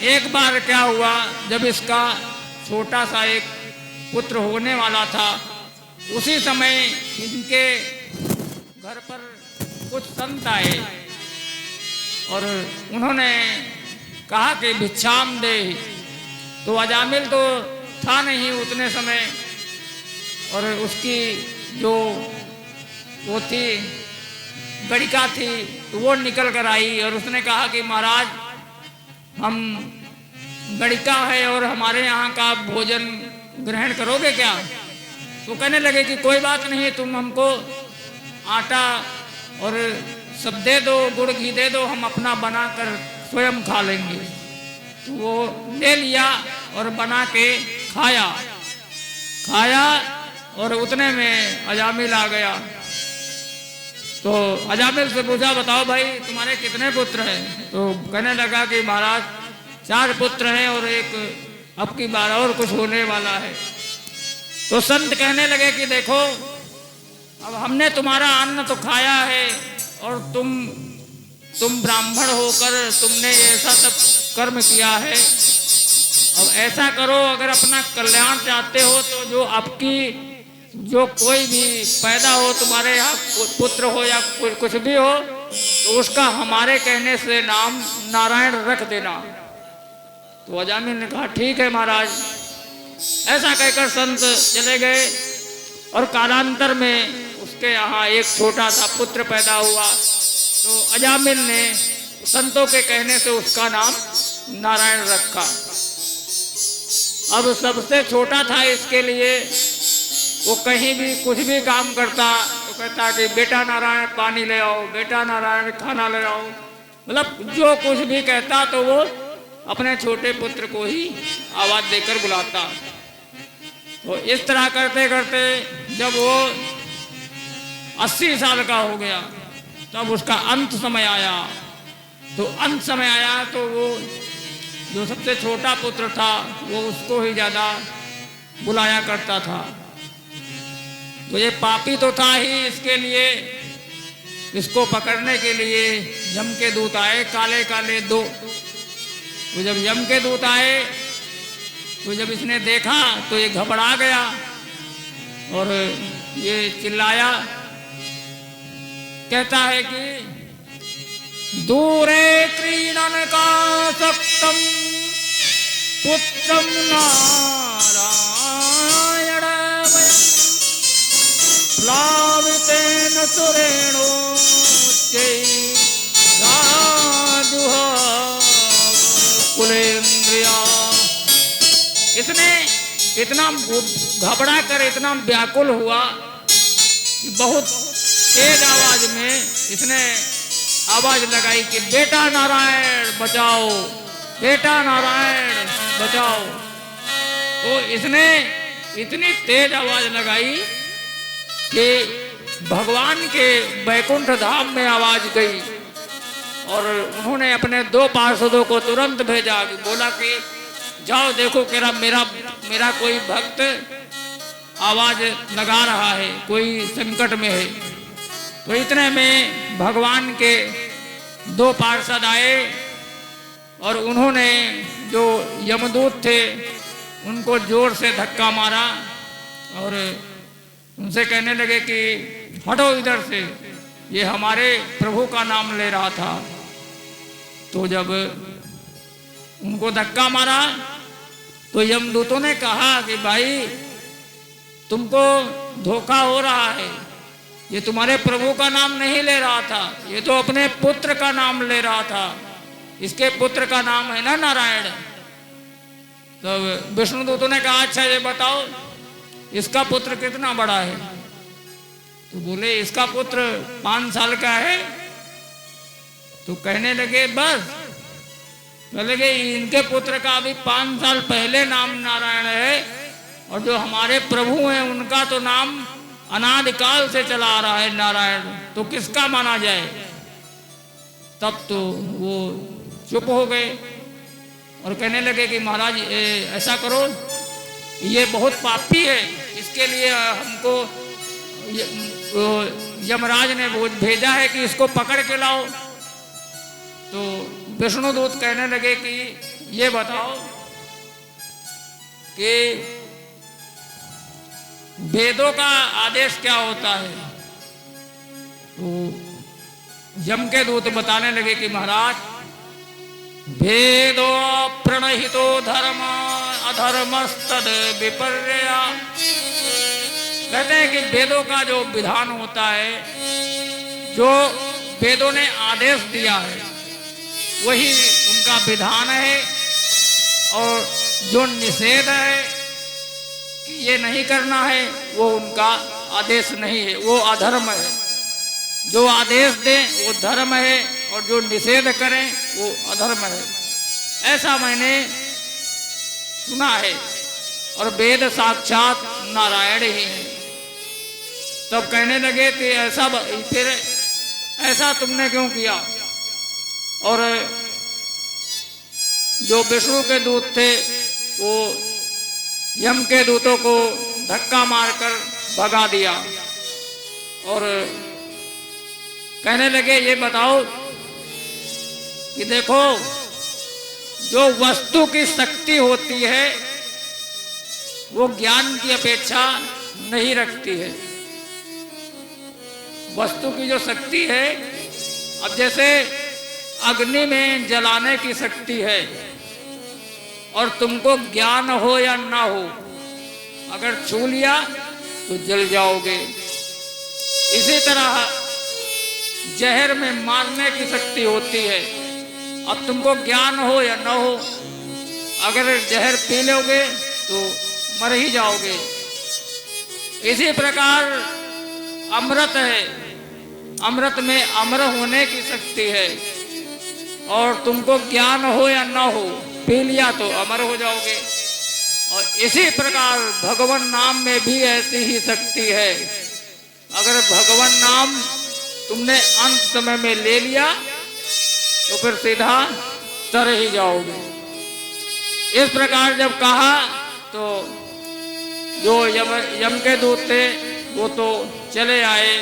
एक बार क्या हुआ, जब इसका छोटा सा एक पुत्र होने वाला था, उसी समय इनके घर पर कुछ संत आए और उन्होंने कहा कि भिक्षाम दे। तो अजामिल तो था नहीं उतने समय, और उसकी जो वो थी गणिका थी, तो वो निकल कर आई और उसने कहा कि महाराज, हम गणिका है और हमारे यहाँ का भोजन ग्रहण करोगे क्या? तो कहने लगे कि कोई बात नहीं, तुम हमको आटा और सब दे दो, गुड़ घी दे दो, हम अपना बना कर स्वयं खा लेंगे। तो वो ले लिया और बना के खाया और उतने में अजामिल आ गया। तो अजामिल से पूछा, बताओ भाई तुम्हारे कितने पुत्र हैं? तो कहने लगा कि महाराज 4 पुत्र हैं और एक अब की बार और कुछ होने वाला है। तो संत कहने लगे कि देखो, अब हमने तुम्हारा अन्न तो खाया है और तुम ब्राह्मण होकर तुमने ऐसा सब कर्म किया है। अब ऐसा करो, अगर अपना कल्याण चाहते हो तो जो कोई भी पैदा हो, तुम्हारे यहाँ पुत्र हो या कुछ भी हो, तो उसका हमारे कहने से नाम नारायण रख देना। तो अजामिल ने कहा ठीक है महाराज। ऐसा कहकर संत चले गए और कालांतर में उसके यहाँ एक छोटा सा पुत्र पैदा हुआ। तो अजामिल ने संतों के कहने से उसका नाम नारायण रखा। अब सबसे छोटा था, इसके लिए वो कहीं भी कुछ भी काम करता तो कहता कि बेटा नारायण पानी ले आओ, बेटा नारायण खाना ले आओ, मतलब जो कुछ भी कहता तो वो अपने छोटे पुत्र को ही आवाज देकर बुलाता। तो इस तरह करते करते जब वो 80 साल का हो गया, तब उसका अंत समय आया। तो अंत समय आया तो वो जो सबसे छोटा पुत्र था वो उसको ही ज्यादा बुलाया करता था। तो ये पापी तो था ही, इसके लिए इसको पकड़ने के लिए यम के दूत आए, काले काले 2। तो जब यम के दूत आए तो जब इसने देखा तो ये घबरा गया और ये चिल्लाया, कहता है कि दूरे क्रीडन का सक्तम पुत्रम नारायण प्लावितेन सुरेणो कुलेन्द्रिया। इसने इतना घबरा कर इतना व्याकुल हुआ कि बहुत तेज आवाज में इसने आवाज लगाई कि बेटा नारायण बचाओ, बेटा नारायण बचाओ। तो इसने इतनी तेज आवाज लगाई कि भगवान के बैकुंठ धाम में आवाज गई और उन्होंने अपने 2 पार्षदों को तुरंत भेजा, बोला कि जाओ देखो कि मेरा कोई भक्त आवाज लगा रहा है, कोई संकट में है। तो इतने में भगवान के 2 पार्षद आए और उन्होंने जो यमदूत थे उनको जोर से धक्का मारा और उनसे कहने लगे कि हटो इधर से, ये हमारे प्रभु का नाम ले रहा था। तो जब उनको धक्का मारा तो यमदूतों ने कहा कि भाई तुमको धोखा हो रहा है, ये तुम्हारे प्रभु का नाम नहीं ले रहा था, ये तो अपने पुत्र का नाम ले रहा था, इसके पुत्र का नाम है ना नारायण। तो विष्णुदूतों ने कहा अच्छा ये बताओ इसका पुत्र कितना बड़ा है? तो बोले इसका पुत्र 5 साल का है। तो कहने लगे बस, बोले कि इनके पुत्र का अभी 5 साल पहले नाम नारायण है और जो हमारे प्रभु हैं उनका तो नाम अनादिकाल से चला आ रहा है नारायण, तो किसका माना जाए? तब तो वो चुप हो गए और कहने लगे कि महाराज ऐसा करो, ये बहुत पापी है, इसके लिए हमको यमराज ने भेजा है कि इसको पकड़ के लाओ। तो विष्णुदूत कहने लगे कि ये बताओ कि वेदों का आदेश क्या होता है? तो यम के दूत बताने लगे कि महाराज, भेदो प्रणहितो धर्म अधर्मस्तद विपर्या। कहते हैं कि वेदों का जो विधान होता है, जो वेदों ने आदेश दिया है, वही उनका विधान है, और जो निषेध है कि ये नहीं करना है, वो उनका आदेश नहीं है, वो अधर्म है। जो आदेश दें वो धर्म है, और जो निषेध करें वो अधर्म है। ऐसा मैंने सुना है, और वेद साक्षात नारायण ही है। तब कहने लगे कि ऐसा फिर ऐसा तुमने क्यों किया? और जो विष्णु के दूत थे वो यम के दूतों को धक्का मारकर भगा दिया, और कहने लगे ये बताओ कि देखो, जो वस्तु की शक्ति होती है वो ज्ञान की अपेक्षा नहीं रखती है। वस्तु की जो शक्ति है, अब जैसे अग्नि में जलाने की शक्ति है, और तुमको ज्ञान हो या ना हो, अगर छू लिया तो जल जाओगे। इसी तरह जहर में मारने की शक्ति होती है। अब तुमको ज्ञान हो या ना हो, अगर जहर पी लोगे तो मर ही जाओगे। इसी प्रकार अमृत है, अमृत में अमर होने की शक्ति है, और तुमको ज्ञान हो या ना हो, पी लिया तो अमर हो जाओगे। और इसी प्रकार भगवान नाम में भी ऐसी ही शक्ति है। अगर भगवान नाम तुमने अंत समय में ले लिया तो फिर सीधा तर ही जाओगे। इस प्रकार जब कहा तो जो यम के दूत थे वो तो चले आए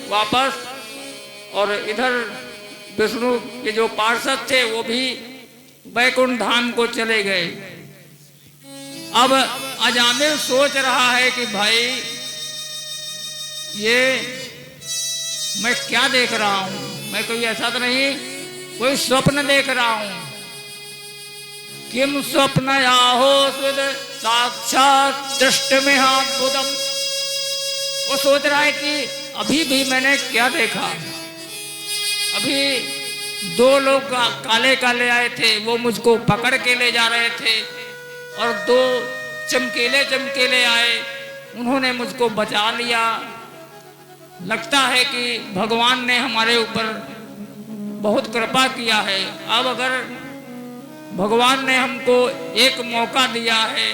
वापस, और इधर विष्णु के जो पार्षद थे वो भी वैकुंठ धाम को चले गए। अब अजामिल सोच रहा है कि भाई ये मैं क्या देख रहा हूं, मैं कोई ऐसा तो नहीं कोई स्वप्न देख रहा हूं। किम स्वप्न याहो सुद साक्षात दृष्टमिहाद्भुतम। वो सोच रहा है कि अभी भी मैंने क्या देखा। अभी दो लोग काले काले आए थे, वो मुझको पकड़ के ले जा रहे थे, और दो चमकीले चमकीले आए, उन्होंने मुझको बचा लिया। लगता है कि भगवान ने हमारे ऊपर बहुत कृपा किया है। अब अगर भगवान ने हमको एक मौका दिया है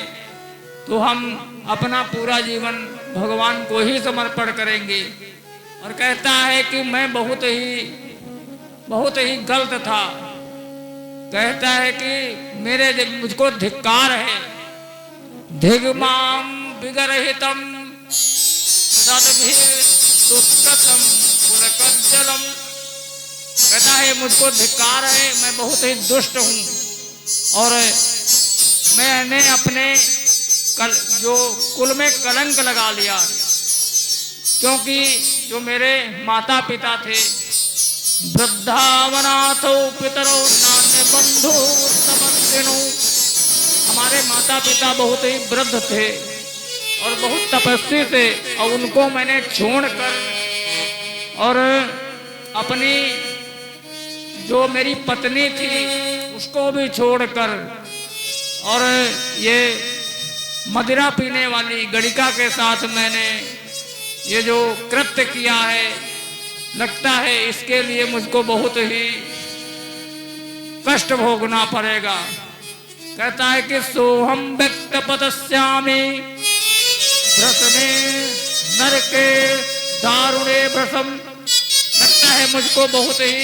तो हम अपना पूरा जीवन भगवान को ही समर्पण करेंगे। और कहता है कि मैं बहुत ही गलत था। कहता है कि मेरे मुझको धिक्कार है। धिग्माम विगरहितम सदभिर्दुष्कृतम कुलकज्जलम। कहता है मुझको धिक्कार है, मैं बहुत ही दुष्ट हूँ, और मैंने अपने जो कुल में कलंक लगा लिया, क्योंकि जो मेरे माता पिता थे वृद्धावनाथो पितरो नान्य बंधु तपस्विनो। हमारे माता पिता बहुत ही वृद्ध थे और बहुत तपस्वी थे, और उनको मैंने छोड़कर और अपनी जो मेरी पत्नी थी उसको भी छोड़कर और ये मदिरा पीने वाली गणिका के साथ मैंने ये जो कृत्य किया है, लगता है इसके लिए मुझको बहुत ही कष्ट भोगना पड़ेगा। कहता है कि सोहम व्यक्त पतस्यामी भ्रसने नरके दारुणे भ्रसम। लगता है मुझको बहुत ही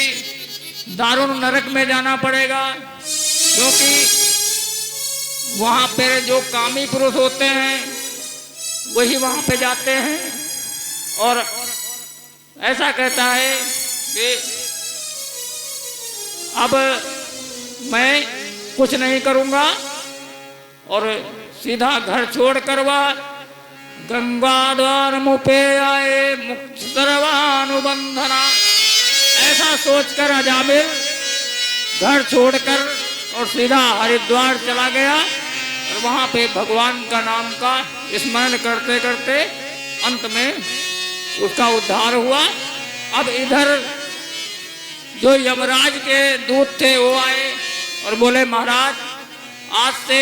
दारुण नरक में जाना पड़ेगा, क्योंकि वहां पे जो कामी पुरुष होते हैं वही वहां पे जाते हैं। और ऐसा कहता है कि अब मैं कुछ नहीं करूंगा। और सीधा घर छोड़कर वह गंगा द्वार मुपे आए मुक्त सर्वानुबंधना। ऐसा सोचकर अजामिल घर छोड़कर और सीधा हरिद्वार चला गया और वहां पे भगवान का नाम का स्मरण करते करते अंत में उसका उद्धार हुआ। अब इधर जो यमराज के दूत थे वो आए और बोले महाराज आज से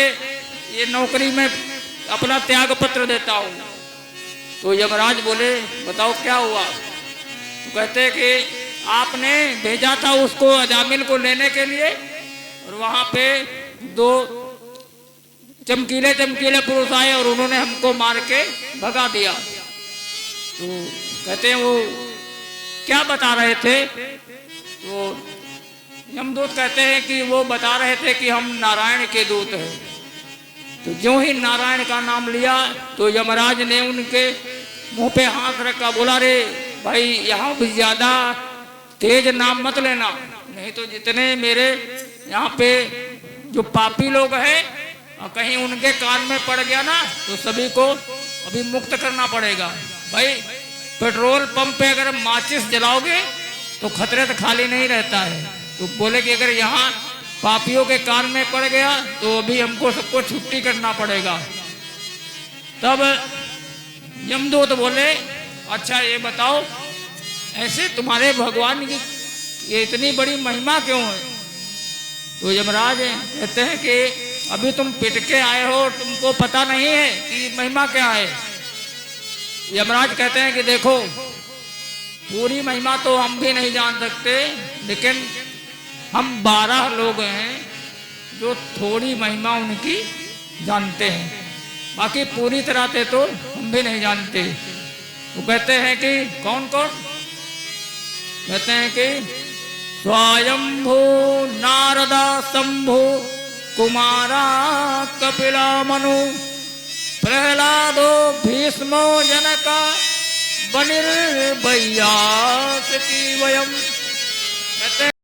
ये नौकरी में अपना त्याग पत्र देता हूँ। तो यमराज बोले बताओ क्या हुआ। तो कहते कि आपने भेजा था उसको अजामिल को लेने के लिए और वहां पे दो चमकीले चमकीले पुरुष आए और उन्होंने हमको मार के भगा दिया। तो कहते हैं वो क्या बता रहे थे। तो यमदूत कहते हैं कि वो बता रहे थे कि हम नारायण के दूत हैं। तो जो ही नारायण का नाम लिया तो यमराज ने उनके मुंह पे हाथ रखा, बोला रे भाई यहाँ भी ज्यादा तेज नाम मत लेना, नहीं तो जितने मेरे यहाँ पे जो पापी लोग हैं कहीं उनके कान में पड़ गया ना तो सभी को अभी मुक्त करना पड़ेगा। भाई पेट्रोल पंप पे अगर माचिस जलाओगे तो खतरे तो खाली नहीं रहता है। तो बोले कि अगर यहाँ पापियों के कान में पड़ गया तो अभी हमको सबको छुट्टी करना पड़ेगा। तब यमदूत बोले अच्छा ये बताओ ऐसे तुम्हारे भगवान की ये इतनी बड़ी महिमा क्यों है। तो यमराज कहते हैं कि अभी तुम पिट के आए हो, तुमको पता नहीं है कि महिमा क्या है। यमराज कहते हैं कि देखो पूरी महिमा तो हम भी नहीं जान सकते, लेकिन हम 12 लोग हैं जो थोड़ी महिमा उनकी जानते हैं, बाकी पूरी तरह से तो हम भी नहीं जानते। वो कहते हैं कि कौन कौन। कहते हैं कि स्वयंभू नारदा शंभु कुमारा कपिला मनु प्रहलादो भीष्मो जनका बनिर्भयास की वयम। कहते